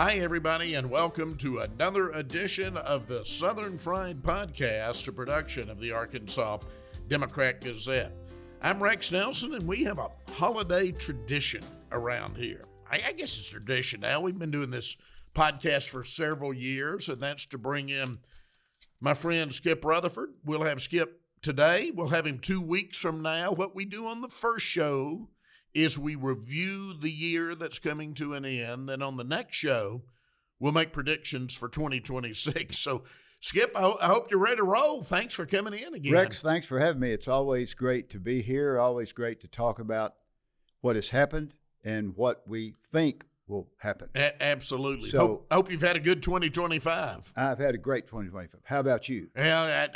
Hi, everybody, and welcome to another edition of the Southern Fried Podcast, a production of the Arkansas Democrat Gazette. I'm Rex Nelson, and we have a holiday tradition around here. I guess it's tradition now. We've been doing this podcast for several years, and that's to bring in my friend Skip Rutherford. We'll have Skip today. We'll have him 2 weeks from now. What we do on the first show is we review the year that's coming to an end. Then on the next show, we'll make predictions for 2026. So, Skip, I hope you're ready to roll. Thanks for coming in again. Rex, thanks for having me. It's always great to be here, always great to talk about what has happened and what we think will happen. Absolutely. So, hope you've had a good 2025. I've had a great 2025. How about you? Yeah,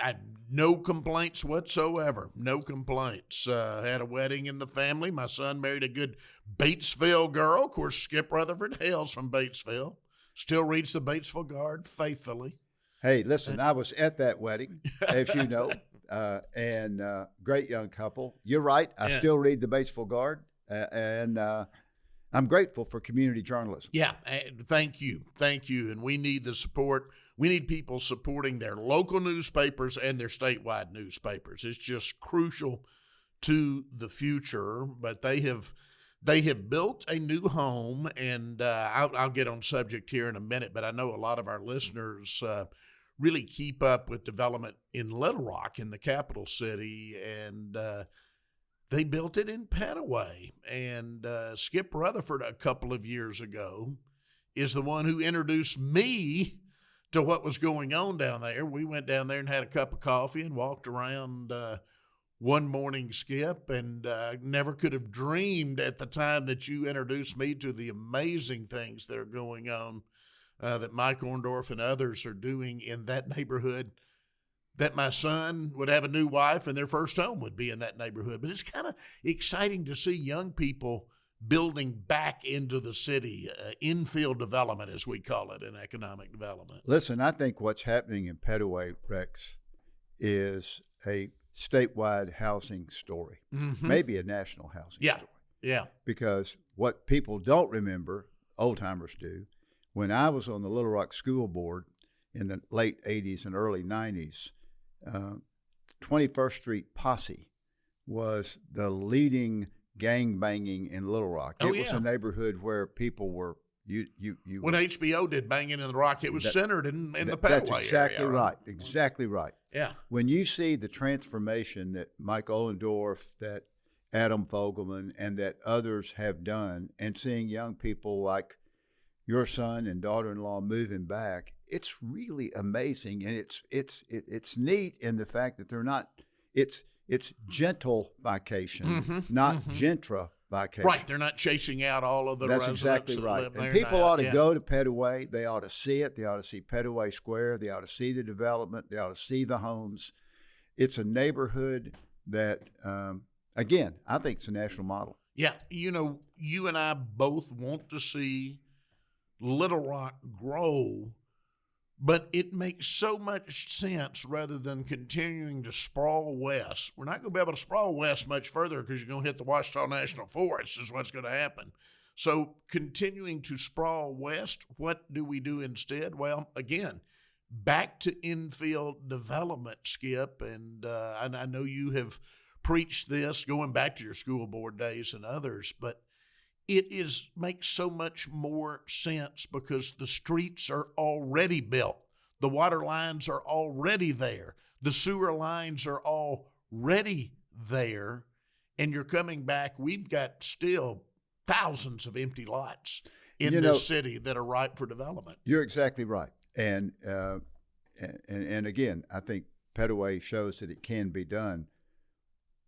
no complaints whatsoever. No complaints. Had a wedding in the family. My son married a good Batesville girl. Of course, Skip Rutherford hails from Batesville. Still reads the Batesville Guard faithfully. Hey, listen, I was at that wedding, as you know, and great young couple. You're right. I still read the Batesville Guard, and I'm grateful for community journalism. Yeah, thank you. Thank you. And we need the support. We need people supporting their local newspapers and their statewide newspapers. It's just crucial to the future. But they have built a new home, and I'll get on subject here in a minute, but I know a lot of our listeners really keep up with development in Little Rock, in the capital city, and they built it in Petaway. And Skip Rutherford, a couple of years ago, is the one who introduced me to what was going on down there. We went down there and had a cup of coffee and walked around one morning, Skip, and never could have dreamed at the time that you introduced me to the amazing things that are going on that Mike Orndorff and others are doing in that neighborhood, that my son would have a new wife and their first home would be in that neighborhood. But it's kind of exciting to see young people building back into the city, infill development, as we call it, in economic development. Listen, I think what's happening in Petaway, Rex, is a statewide housing story, maybe a national housing story. Yeah. Because what people don't remember, old-timers do, when I was on the Little Rock School Board in the late 80s and early 90s, 21st Street Posse was the leading gang banging in Little Rock. It was a neighborhood where people were when HBO did Banging in the Rock, it was centered in the Petaway That's exactly area, right. Exactly right. Yeah. When you see the transformation that Mike Ollendorff, that Adam Fogelman, and that others have done, and seeing young people like your son and daughter-in-law moving back, it's really amazing, and it's neat in the fact that they're not. It's gentrification, not gentrification. Right, they're not chasing out all of the residents. That's exactly right. That live and there people now. ought to go to Petaway. They ought to see it. They ought to see Petaway Square. They ought to see the development. They ought to see the homes. It's a neighborhood that, again, I think it's a national model. Yeah, you and I both want to see Little Rock grow, but it makes so much sense rather than continuing to sprawl west. We're not going to be able to sprawl west much further because you're going to hit the Ouachita National Forest is what's going to happen. So continuing to sprawl west, what do we do instead? Well, again, back to infill development, Skip, and I know you have preached this going back to your school board days and others, but it makes so much more sense because the streets are already built. The water lines are already there. The sewer lines are already there. And you're coming back. We've got still thousands of empty lots in this city that are ripe for development. You're exactly right. And again, I think Petaway shows that it can be done.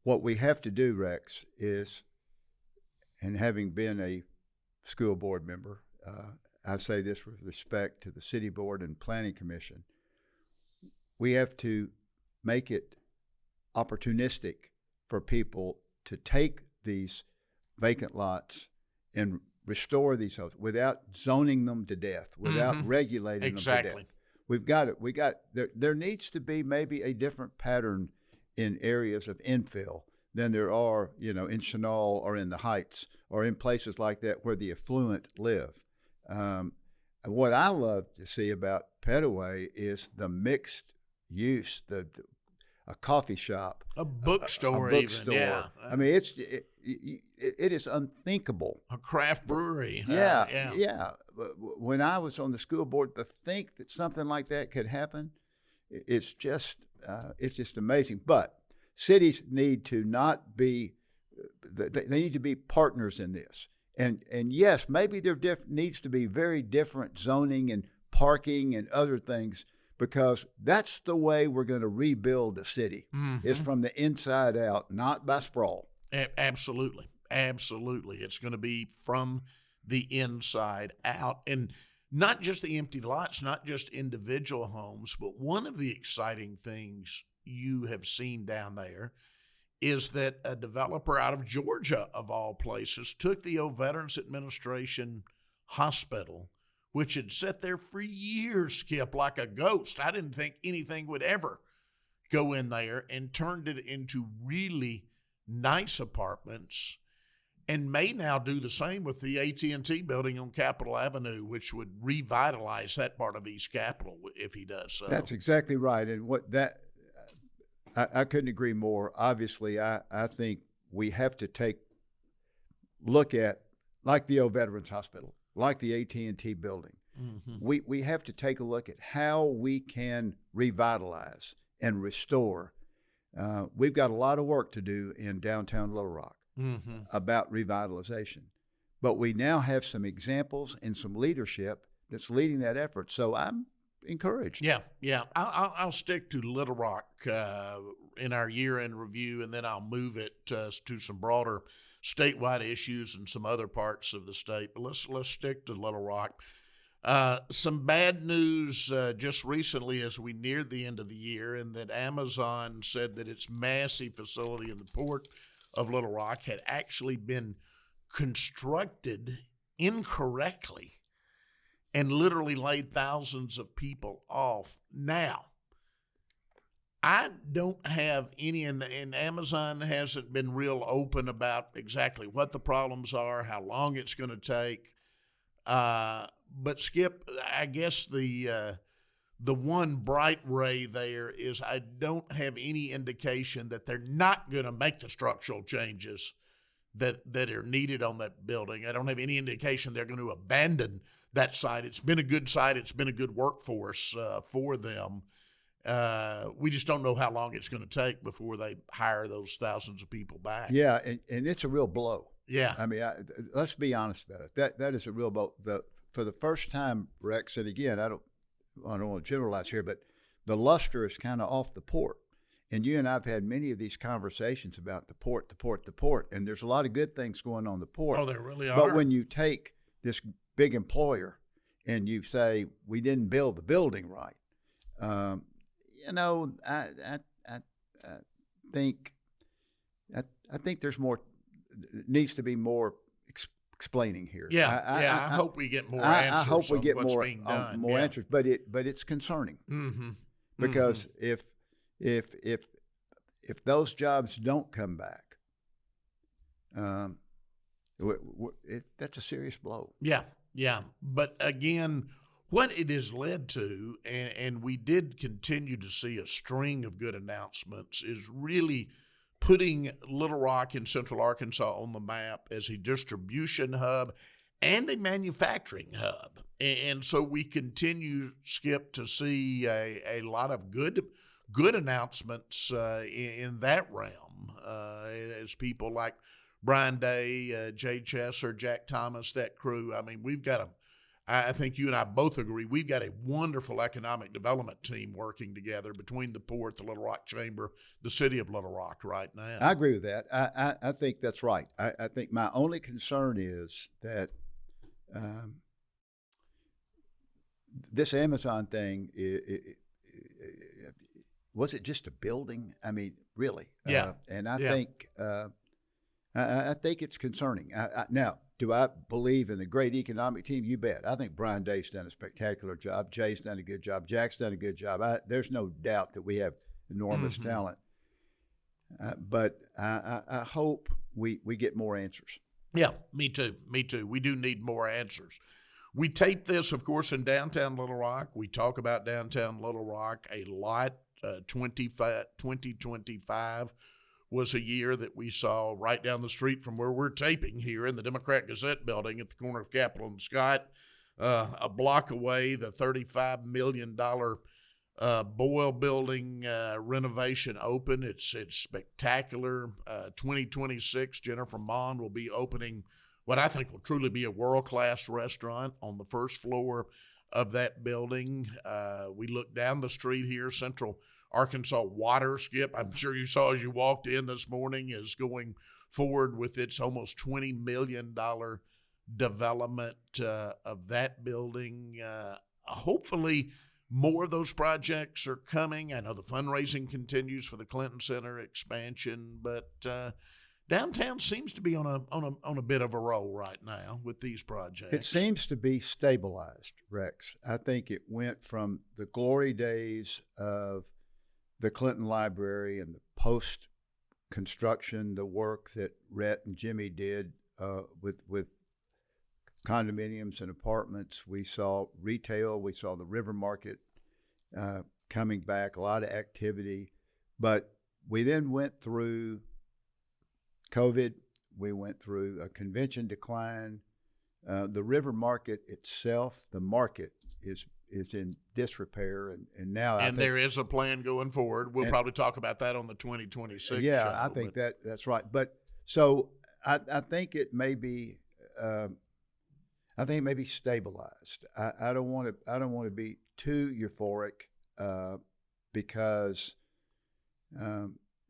What we have to do, Rex, is, and having been a school board member, I say this with respect to the city board and planning commission, we have to make it opportunistic for people to take these vacant lots and restore these homes without zoning them to death, without regulating them to death. We've got it. There needs to be maybe a different pattern in areas of infill than there are, in Chenal or in the Heights or in places like that where the affluent live. what I love to see about Petaway is the mixed use, a coffee shop, a bookstore, a bookstore. even, yeah. I mean, it is unthinkable. A craft brewery. Yeah, Yeah. yeah. When I was on the school board, to think that something like that could happen, it's just amazing. But cities need to not be; they need to be partners in this. And yes, maybe there needs to be very different zoning and parking and other things, because that's the way we're going to rebuild the city. Mm-hmm. It's from the inside out, not by sprawl. Absolutely. Absolutely. It's going to be from the inside out. And not just the empty lots, not just individual homes, but one of the exciting things you have seen down there is that a developer out of Georgia, of all places, took the old Veterans Administration Hospital, which had sat there for years, Skip, like a ghost. I didn't think anything would ever go in there, and turned it into really nice apartments, and may now do the same with the AT&T building on Capitol Avenue, which would revitalize that part of East Capitol if he does so. That's exactly right. And I couldn't agree more. Obviously, I think we have to look at, like the old Veterans Hospital, like the AT&T building. Mm-hmm. We have to take a look at how we can revitalize and restore. We've got a lot of work to do in downtown Little Rock about revitalization. But we now have some examples and some leadership that's leading that effort. So I'm encouraged. Yeah. I'll stick to Little Rock in our year-end review, and then I'll move it to some broader statewide issues and some other parts of the state. But let's stick to Little Rock. Some bad news just recently as we neared the end of the year, and that Amazon said that its massive facility in the port of Little Rock had actually been constructed incorrectly and literally laid thousands of people off. Now, I don't have any, and Amazon hasn't been real open about exactly what the problems are, how long it's going to take. But Skip, I guess the one bright ray there is I don't have any indication that they're not going to make the structural changes that are needed on that building. I don't have any indication they're going to abandon that site. It's been a good site. It's been a good workforce for them. We just don't know how long it's going to take before they hire those thousands of people back. Yeah, and it's a real blow. Yeah. I mean, let's be honest about it. That is a real blow. For the first time, Rex, and again, I don't want to generalize here, but the luster is kind of off the port. And you and I have had many of these conversations about the port, and there's a lot of good things going on the port. Oh, there really are. But when you take this big employer and you say, we didn't build the building right, I think there's more, needs to be more explaining here. I hope we get more answers. I hope we get what's being done. More answers, but it's concerning because if those jobs don't come back, that's a serious blow. Yeah. But again, what it has led to, and we did continue to see a string of good announcements, is really putting Little Rock in Central Arkansas on the map as a distribution hub and a manufacturing hub. And so we continue, Skip, to see a lot of good announcements in that realm as people like Brian Day, Jay Chesser, Jack Thomas, that crew. I mean, I think you and I both agree, we've got a wonderful economic development team working together between the port, the Little Rock Chamber, the city of Little Rock right now. I agree with that. I think that's right. I think my only concern is that this Amazon thing, was it just a building? I mean, really? Yeah. And I think it's concerning. Now, do I believe in a great economic team? You bet. I think Brian Day's done a spectacular job. Jay's done a good job. Jack's done a good job. There's no doubt that we have enormous talent. But I hope we get more answers. Yeah, me too. We do need more answers. We taped this, of course, in downtown Little Rock. We talk about downtown Little Rock a lot. 2025 was a year that we saw right down the street from where we're taping here in the Democrat Gazette building at the corner of Capitol and Scott. A block away, the $35 million Boyle Building renovation open. It's spectacular. 2026, Jennifer Mond will be opening what I think will truly be a world-class restaurant on the first floor of that building. We look down the street here, Central Arkansas Water, Skip, I'm sure you saw as you walked in this morning, is going forward with its almost $20 million development of that building. Hopefully more of those projects are coming. I know the fundraising continues for the Clinton Center expansion, but downtown seems to be on a bit of a roll right now with these projects. It seems to be stabilized, Rex. I think it went from the glory days of the Clinton Library and the post-construction, the work that Rhett and Jimmy did with condominiums and apartments. We saw retail. We saw the River Market coming back, a lot of activity. But we then went through COVID. We went through a convention decline. The River Market itself, the market is in disrepair, and now I think there is a plan going forward. We'll probably talk about that on the 2026 yeah, show, I think that's right. But so I think it may be stabilized. I don't want to be too euphoric because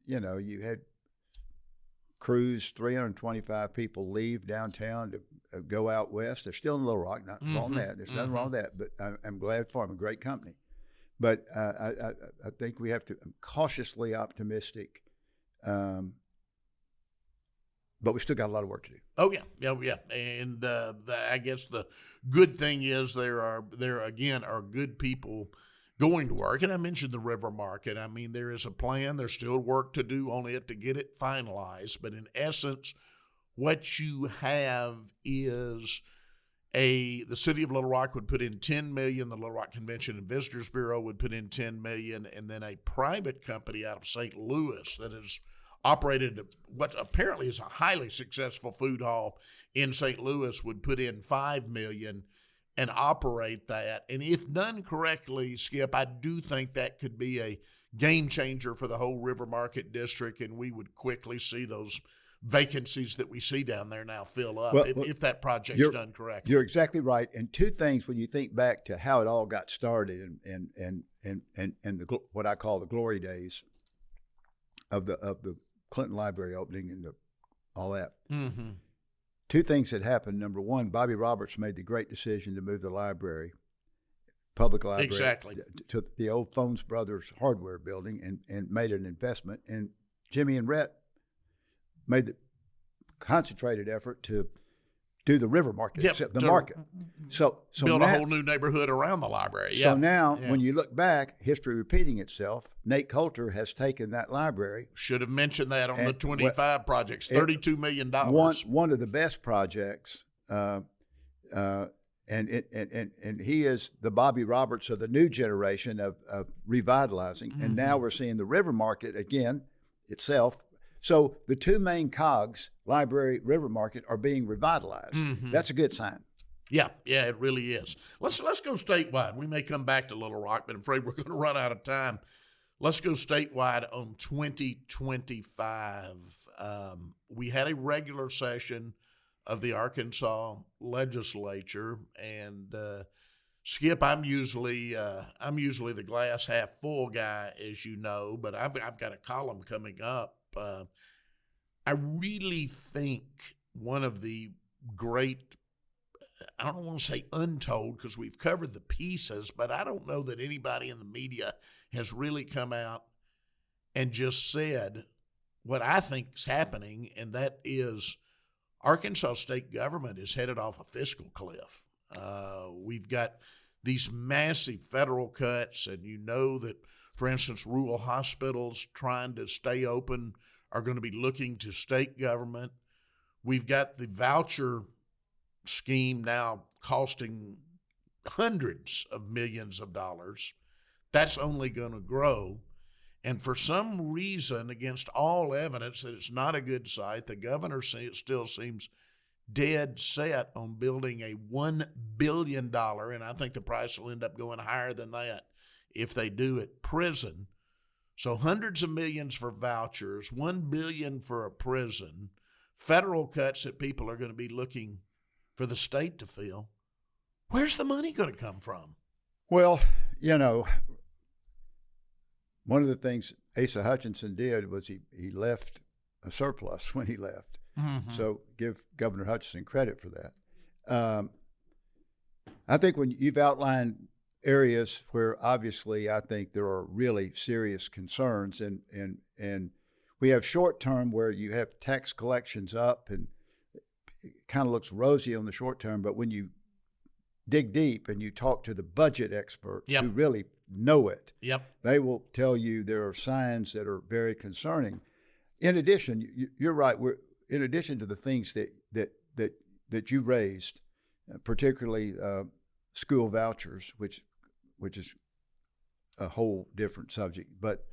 you had crews, 325 people leave downtown to go out west. They're still in Little Rock, nothing wrong with that. There's nothing wrong with that, but I'm glad for them, a great company. But I think we have to, I'm cautiously optimistic, but we still got a lot of work to do. Oh, yeah. And I guess the good thing is there again are good people going to work. And I mentioned the River Market. I mean, there is a plan. There's still work to do on it to get it finalized. But in essence, what you have is the city of Little Rock would put in $10 million. The Little Rock Convention and Visitors Bureau would put in $10 million. And then a private company out of St. Louis that has operated what apparently is a highly successful food hall in St. Louis would put in $5 million and operate that. And if done correctly, Skip, I do think that could be a game changer for the whole River Market district, and we would quickly see those vacancies that we see down there now fill up if that project's done correctly. You're exactly right. And two things when you think back to how it all got started and what I call the glory days of the Clinton Library opening and all that. Mm-hmm. Two things had happened. Number one, Bobby Roberts made the great decision to move the library, public library, to the old Phones Brothers hardware building and made an investment. And Jimmy and Rhett made the concentrated effort to do the River Market, market. So build a whole new neighborhood around the library. So now, when you look back, history repeating itself. Nate Coulter has taken that librry. Should have mentioned that on the 25 projects, $32 million. One of the best projects, and he is the Bobby Roberts of the new generation of revitalizing. Mm-hmm. And now we're seeing the River Market again itself. So the two main cogs, library, River Market, are being revitalized. Mm-hmm. That's a good sign. Yeah, it really is. Let's go statewide. We may come back to Little Rock, but I'm afraid we're going to run out of time. Let's go statewide on 2025. We had a regular session of the Arkansas legislature, and Skip, I'm usually the glass half full guy, as you know, but I've got a column coming up. I really think one of the great, I don't want to say untold because we've covered the pieces, but I don't know that anybody in the media has really come out and just said what I think is happening, and that is Arkansas state government is headed off a fiscal cliff. We've got these massive federal cuts, and you know that, for instance, rural hospitals trying to stay open are going to be looking to state government. We've got the voucher scheme now costing hundreds of millions of dollars, that's only going to grow. And for some reason, against all evidence that it's not a good site, the governor still seems dead set on building a $1 billion, and I think the price will end up going higher than that if they do it, prison. So hundreds of millions for vouchers, $1 billion for a prison, federal cuts that people are going to be looking for the state to fill. Where's the money going to come from? Well, one of the things Asa Hutchinson did was he left a surplus when he left. Mm-hmm. So give Governor Hutchinson credit for that. I think when you've outlined areas where obviously I think there are really serious concerns, and we have short term where you have tax collections up and it kind of looks rosy on the short term, but when you dig deep and you talk to the budget experts who really know it, they will tell you there are signs that are very concerning. In addition, you're right. In addition to the things that you raised, particularly school vouchers, which is a whole different subject. But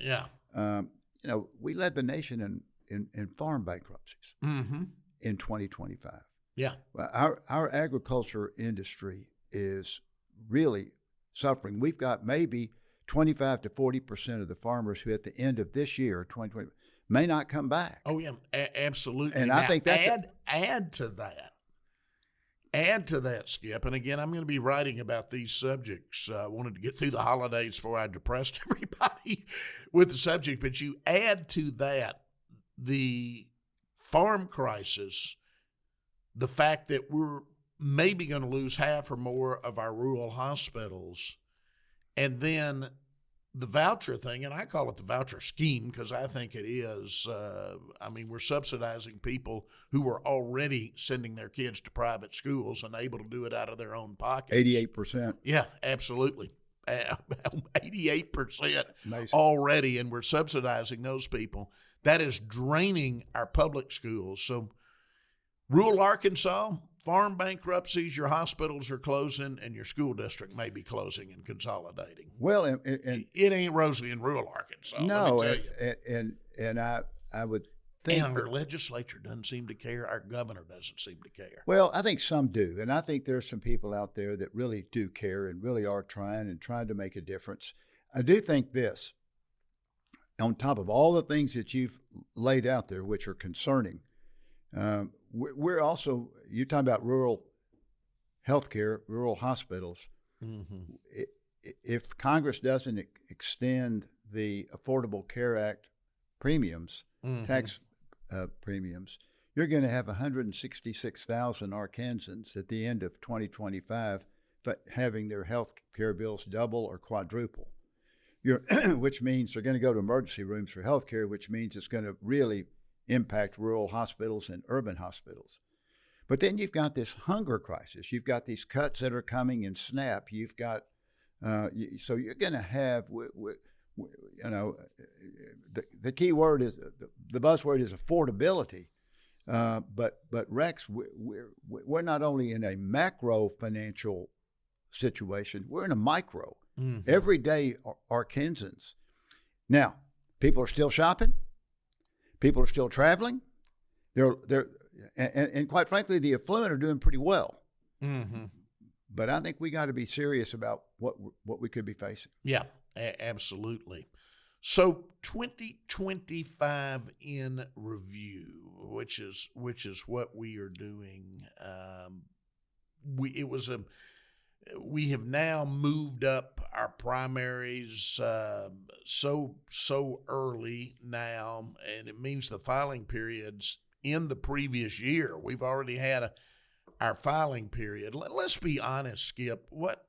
we led the nation in farm bankruptcies in 2025. Yeah, our agriculture industry is really suffering. We've got maybe 25 to 40% of the farmers who at the end of this year, 2020, may not come back. Oh, yeah, absolutely. And now, I think that's add to that, Skip. And again, I'm going to be writing about these subjects. I wanted to get through the holidays before I depressed everybody with the subject. But you add to that the farm crisis, the fact that we're maybe going to lose half or more of our rural hospitals, and then the voucher thing, and I call it the voucher scheme because I think it is. We're subsidizing people who were already sending their kids to private schools and able to do it out of their own pockets. 88%. Yeah, absolutely. 88% nice. Already, and we're subsidizing those people. That is draining our public schools. So rural Arkansas, farm bankruptcies, your hospitals are closing, and your school district may be closing and consolidating. Well, and it ain't rosy in rural Arkansas. No, let me tell you. And I would think and our legislature doesn't seem to care. Our governor doesn't seem to care. Well, I think some do, and I think there's some people out there that really do care and really are trying to make a difference. I do think this, on top of all the things that you've laid out there, which are concerning. We're also, you're talking about rural healthcare, rural hospitals. Mm-hmm. If Congress doesn't extend the Affordable Care Act premiums, tax premiums, you're going to have 166,000 Arkansans at the end of 2025 having their health care bills double or quadruple. Which means they're going to go to emergency rooms for health care, which means it's going to really impact rural hospitals and urban hospitals. But then you've got this hunger crisis. You've got these cuts that are coming in SNAP. You've got, so you're going to have, the key word is, the buzzword is affordability. But Rex, we're not only in a macro financial situation, we're in a micro. Mm-hmm. Everyday Arkansans. Now, people are still shopping. People are still traveling. And quite frankly, the affluent are doing pretty well. Mm-hmm. But I think we got to be serious about what we could be facing. Yeah, absolutely. So 2025 in review, which is what we are doing. We have now moved up our primaries so early now, and it means the filing periods in the previous year. We've already had our filing period. Let's be honest, Skip. What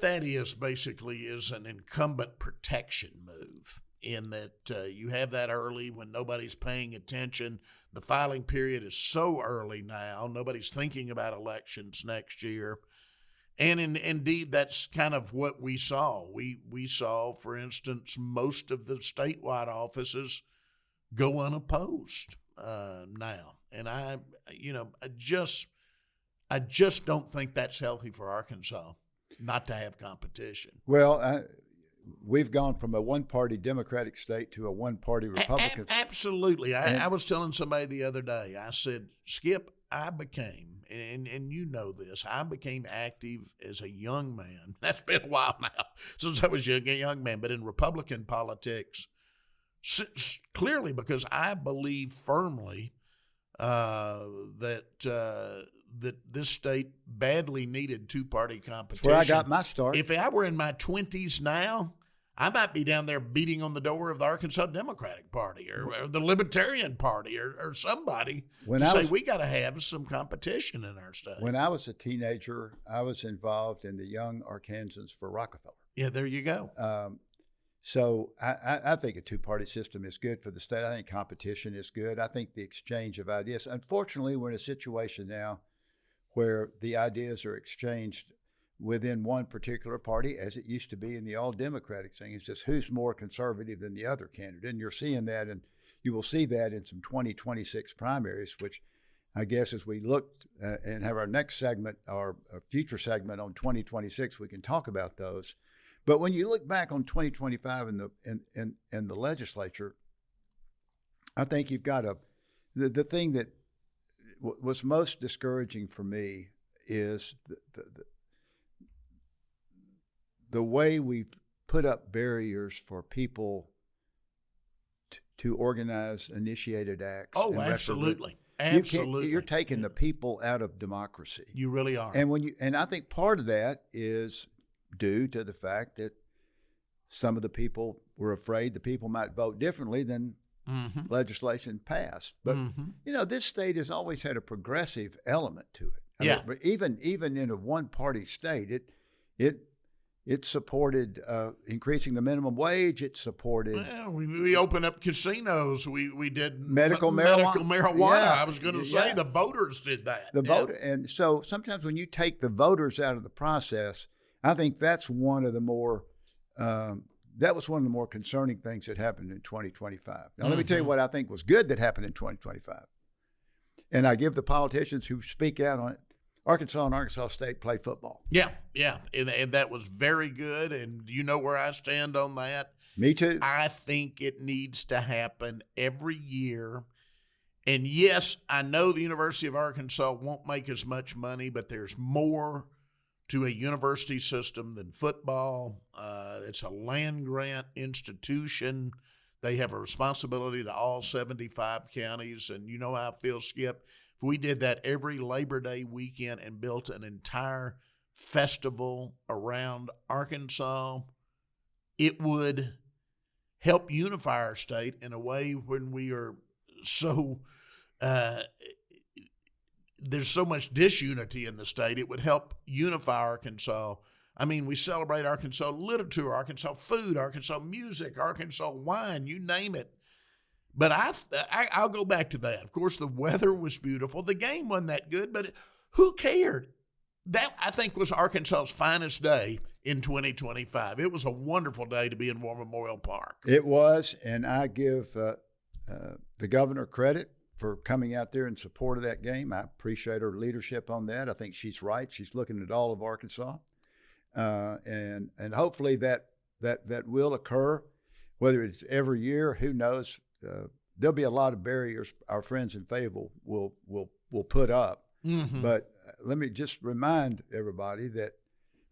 that is basically is an incumbent protection move in that you have that early when nobody's paying attention. The filing period is so early now. Nobody's thinking about elections next year. And indeed, that's kind of what we saw. We saw, for instance, most of the statewide offices go unopposed now. And I just I just don't think that's healthy for Arkansas not to have competition. Well, we've gone from a one-party Democratic state to a one-party Republican. Absolutely. I was telling somebody the other day, I said, Skip, I became, and you know this, I became active as a young man. That's been a while now, since I was a young man, but in Republican politics, clearly because I believe firmly that this state badly needed two-party competition. That's where I got my start. If I were in my 20s now, I might be down there beating on the door of the Arkansas Democratic Party or the Libertarian Party or somebody say we got to have some competition in our state. When I was a teenager, I was involved in the Young Arkansans for Rockefeller. Yeah, there you go. So I think a two-party system is good for the state. I think competition is good. I think the exchange of ideas. Unfortunately, we're in a situation now where the ideas are exchanged within one particular party, as it used to be in the all-Democratic thing. It's just who's more conservative than the other candidate. And you're seeing that, and you will see that in some 2026 primaries, which I guess as we look and have our next segment, our future segment on 2026, we can talk about those. But when you look back on 2025 in the legislature, I think you've got the thing that was most discouraging for me is the way we've put up barriers for people to organize initiated acts. Oh, absolutely. Absolutely. You're taking the people out of democracy. You really are. And I think part of that is due to the fact that some of the people were afraid the people might vote differently than legislation passed. But this state has always had a progressive element to it. I mean, even in a one-party state, it supported increasing the minimum wage. It supported. Well, we opened up casinos. We did medical marijuana. Yeah. I was going to say the voters did that. And so sometimes when you take the voters out of the process, I think that's one of the more that was one of the more concerning things that happened in 2025. Now, let me tell you what I think was good that happened in 2025. And I give the politicians who speak out on it. Arkansas and Arkansas State play football. Yeah, and that was very good. And you know where I stand on that? Me too. I think it needs to happen every year. And yes, I know the University of Arkansas won't make as much money, but there's more to a university system than football. It's a land-grant institution. They have a responsibility to all 75 counties. And you know how I feel, Skip? If we did that every Labor Day weekend and built an entire festival around Arkansas, it would help unify our state in a way when we are so there's so much disunity in the state. It would help unify Arkansas. I mean, we celebrate Arkansas literature, Arkansas food, Arkansas music, Arkansas wine, you name it. But I'll go back to that. Of course, the weather was beautiful. The game wasn't that good, but who cared? That, I think, was Arkansas's finest day in 2025. It was a wonderful day to be in War Memorial Park. It was, and I give the governor credit for coming out there in support of that game. I appreciate her leadership on that. I think she's right. She's looking at all of Arkansas. And hopefully that will occur, whether it's every year, who knows. There'll be a lot of barriers our friends in Fayetteville will put up. But let me just remind everybody that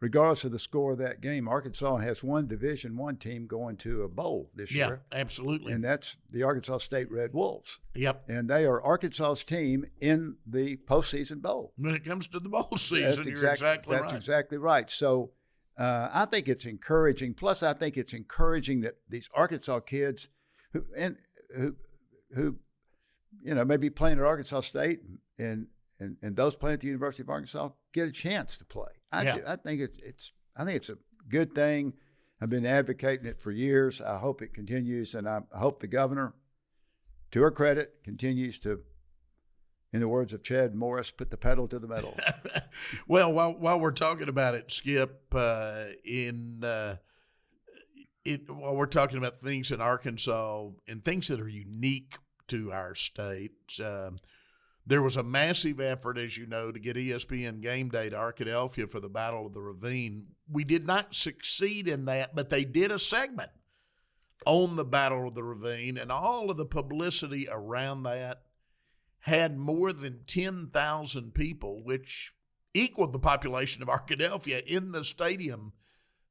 regardless of the score of that game, Arkansas has one Division I team going to a bowl this year. Yeah, absolutely. And that's the Arkansas State Red Wolves. Yep. And they are Arkansas's team in the postseason bowl. When it comes to the bowl season, you're exactly right. That's exactly right. So I think it's encouraging. Plus, I think it's encouraging that these Arkansas kids who maybe playing at Arkansas State and those playing at the University of Arkansas get a chance to play. I think it's a good thing. I've been advocating it for years. I hope it continues, and I hope the governor, to her credit, continues to, in the words of Chad Morris, put the pedal to the metal. Well, while we're talking about it, Skip, while we're talking about things in Arkansas and things that are unique to our state, There was a massive effort, as you know, to get ESPN Game Day to Arkadelphia for the Battle of the Ravine. We did not succeed in that, but they did a segment on the Battle of the Ravine, and all of the publicity around that had more than 10,000 people, which equaled the population of Arkadelphia, in the stadium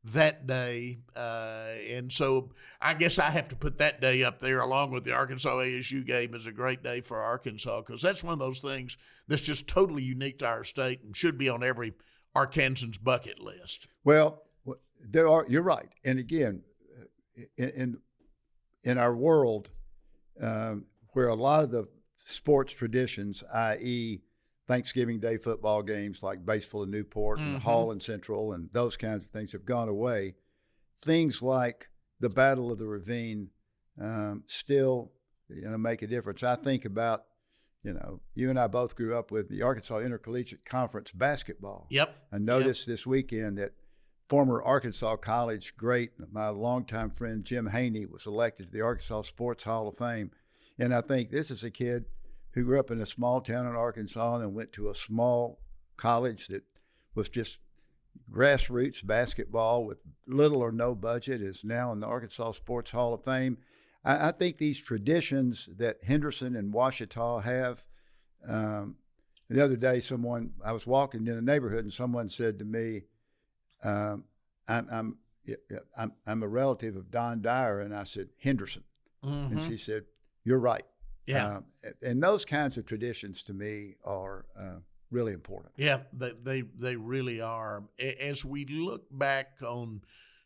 that day. And so I guess I have to put that day up there along with the Arkansas ASU game as a great day for Arkansas, because that's one of those things that's just totally unique to our state and should be on every Arkansan's bucket list. Well, you're right. And again, in our world, where a lot of the sports traditions, i.e., Thanksgiving Day football games like Batesville and Newport and Hall and Central and those kinds of things have gone away, things like the Battle of the Ravine still, make a difference. I think about, you and I both grew up with the Arkansas Intercollegiate Conference basketball. Yep. I noticed this weekend that former Arkansas College great, my longtime friend Jim Haney, was elected to the Arkansas Sports Hall of Fame. And I think this is a kid who grew up in a small town in Arkansas and went to a small college that was just grassroots basketball with little or no budget, is now in the Arkansas Sports Hall of Fame. I think these traditions that Henderson and Ouachita have. The other day, I was walking in the neighborhood and someone said to me, I'm a relative of Don Dyer, and I said, Henderson. And she said, you're right. Yeah. And those kinds of traditions to me are really important. Yeah, they really are. As we look back on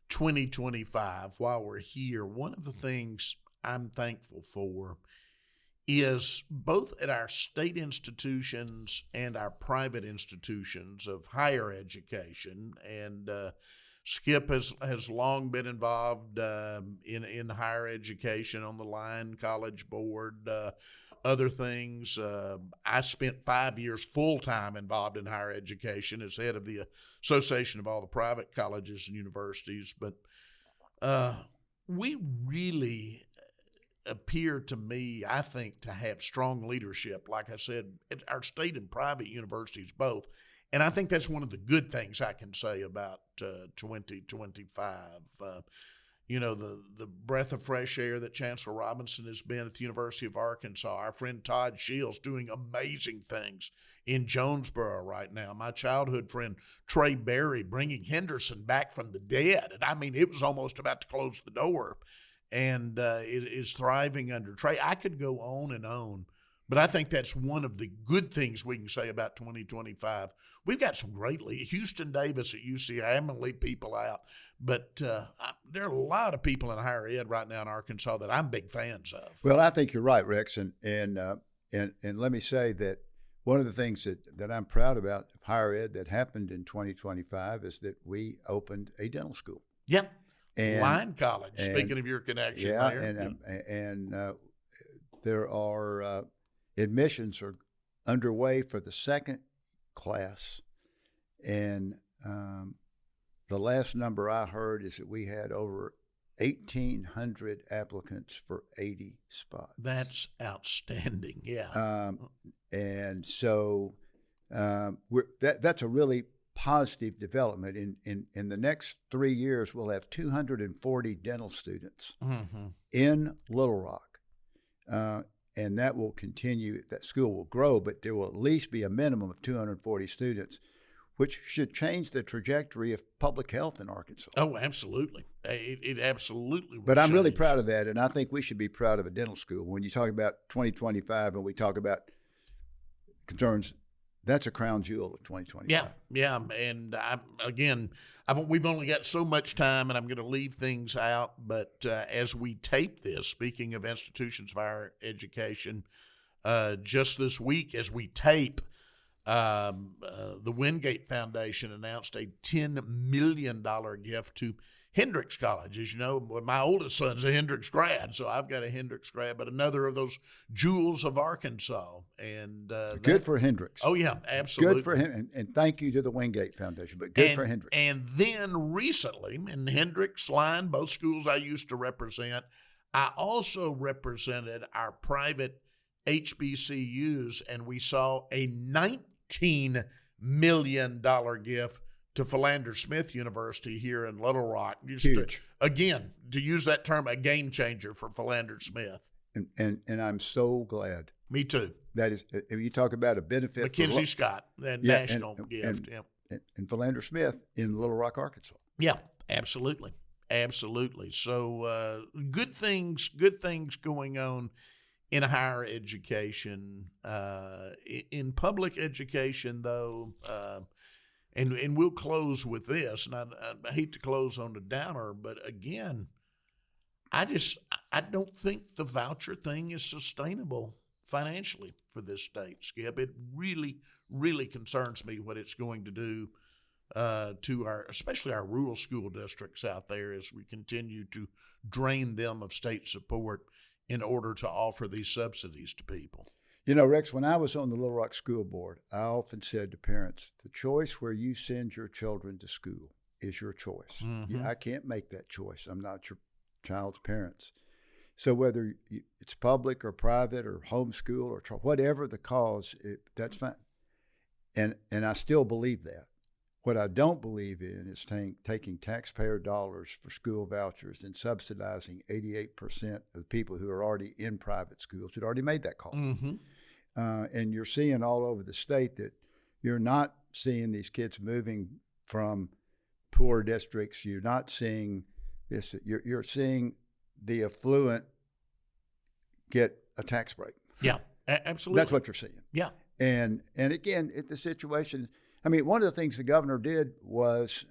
2025 while we're here, one of the things I'm thankful for is both at our state institutions and our private institutions of higher education. And Skip has long been involved in higher education on the Line College Board, other things. I spent 5 years full-time involved in higher education as head of the Association of all the private colleges and universities. But we really appear to me, I think, to have strong leadership, like I said, at our state and private universities both. And I think that's one of the good things I can say about 2025. The breath of fresh air that Chancellor Robinson has been at the University of Arkansas. Our friend Todd Shields doing amazing things in Jonesboro right now. My childhood friend Trey Berry bringing Henderson back from the dead. And I mean, it was almost about to close the door. And it is thriving under Trey. I could go on and on. But I think that's one of the good things we can say about 2025. We've got some great leaders. Houston Davis at UCI. I'm going to leave people out. But there are a lot of people in higher ed right now in Arkansas that I'm big fans of. Well, I think you're right, Rex. And let me say that one of the things that I'm proud about of higher ed that happened in 2025 is that we opened a dental school. Yep. Line College, speaking of your connection there. And there are admissions are underway for the second class, and the last number I heard is that we had over 1,800 applicants for 80 spots. That's outstanding, yeah. And so that's a really positive development. In the next 3 years, we'll have 240 dental students in Little Rock. And that will continue. That school will grow, but there will at least be a minimum of 240 students, which should change the trajectory of public health in Arkansas. Oh, absolutely. It absolutely will. But I'm really proud of that, and I think we should be proud of a dental school. When you talk about 2025 and we talk about concerns, that's a crown jewel of 2025. Yeah. And we've only got so much time, and I'm going to leave things out. But as we tape this, speaking of institutions of higher education, just this week as we tape, the Wingate Foundation announced a $10 million gift to Hendrix College. As you know, my oldest son's a Hendrix grad, so I've got a Hendrix grad, but another of those jewels of Arkansas. And good for Hendrix. Oh, yeah, absolutely. Good for him, and thank you to the Wingate Foundation, but good for Hendrix. And then recently, in Hendrix, Line, both schools I used to represent, I also represented our private HBCUs, and we saw a $19 million gift to Philander Smith University here in Little Rock. Huge. Again, to use that term, a game changer for Philander Smith. And I'm so glad. Me too. That is, if you talk about a benefit. Mackenzie Scott, that national gift. And Philander Smith in Little Rock, Arkansas. Yeah, absolutely. Absolutely. So good things going on in higher education. In public education, though, and we'll close with this, and I hate to close on a downer, but again, I don't think the voucher thing is sustainable financially for this state, Skip. It really, really concerns me what it's going to do to especially our rural school districts out there as we continue to drain them of state support in order to offer these subsidies to people. You know, Rex, when I was on the Little Rock School Board, I often said to parents, the choice where you send your children to school is your choice. Mm-hmm. I can't make that choice. I'm not your child's parents. So whether it's public or private or homeschool or whatever the cause, that's fine. And I still believe that. What I don't believe in is taking taxpayer dollars for school vouchers and subsidizing 88% of the people who are already in private schools who'd already made that call. Mm-hmm. And you're seeing all over the state that you're not seeing these kids moving from poor districts. You're not seeing this. You're seeing the affluent get a tax break. Yeah, absolutely. That's what you're seeing. Yeah. And again, the situation, I mean, one of the things the governor did was,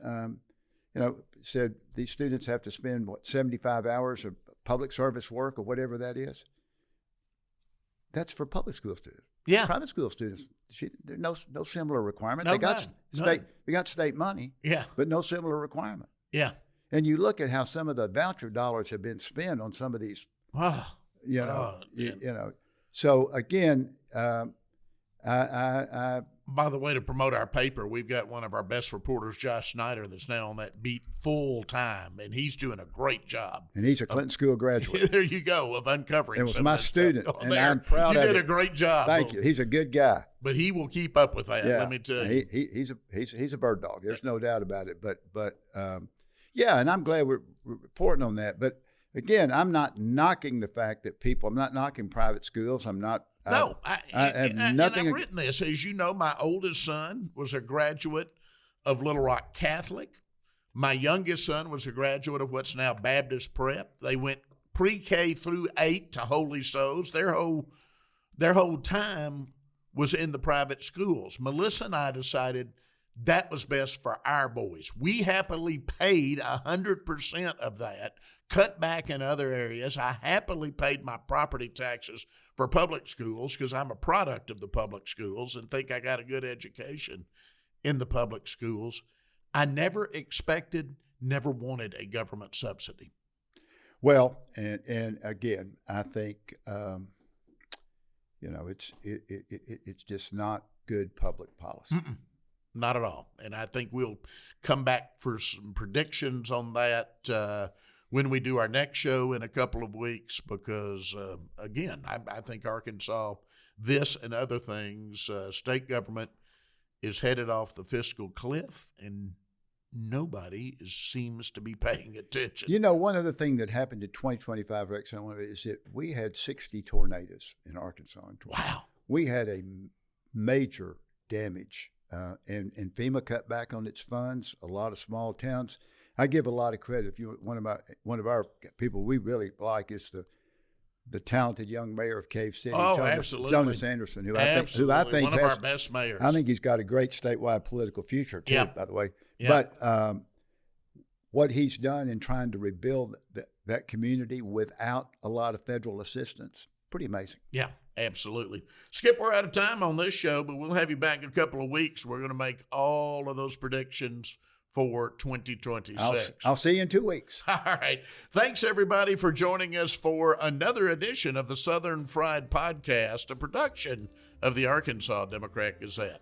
said these students have to spend, 75 hours of public service work or whatever that is. That's for public school students. Yeah. Private school students, there's no similar requirement. No, they got state money, yeah, but no similar requirement. Yeah. And you look at how some of the voucher dollars have been spent on some of these, So again, I by the way, to promote our paper, we've got one of our best reporters, Josh Snyder, that's now on that beat full time, and he's doing a great job. And he's a Clinton School graduate. There you go, of uncovering. It was my student, and there. I'm proud of it. You did a great job. Thank you. He's a good guy. But he will keep up with that. Yeah. Let me tell you. He's a bird dog. There's no doubt about it. But and I'm glad we're reporting on that. But again, I'm not knocking the fact that people. I'm not knocking private schools. I'm not. No, I have nothing. And I've written this. As you know, my oldest son was a graduate of Little Rock Catholic. My youngest son was a graduate of what's now Baptist Prep. They went pre-K through 8 to Holy Souls. Their whole time was in the private schools. Melissa and I decided that was best for our boys. We happily paid 100% of that, cut back in other areas. I happily paid my property taxes for public schools because I'm a product of the public schools and think I got a good education in the public schools. I never expected, never wanted a government subsidy. Well, and again, I think it's just not good public policy. Mm-mm. Not at all. And I think we'll come back for some predictions on that when we do our next show in a couple of weeks because, again, I think Arkansas, this and other things, state government is headed off the fiscal cliff and nobody seems to be paying attention. You know, one other thing that happened in 2025, Rex, is that we had 60 tornadoes in Arkansas. Wow. We had a major damage. And FEMA cut back on its funds. A lot of small towns. I give a lot of credit. If you one of our people we really like is the talented young mayor of Cave City, absolutely, Jonas Anderson, who I think one of has, our best mayors. I think he's got a great statewide political future too. Yep. By the way, yep. But what he's done in trying to rebuild that community without a lot of federal assistance, pretty amazing. Yeah. Absolutely. Skip, we're out of time on this show, but we'll have you back in a couple of weeks. We're going to make all of those predictions for 2026. I'll see you in 2 weeks. All right. Thanks, everybody, for joining us for another edition of the Southern Fried Podcast, a production of the Arkansas Democrat Gazette.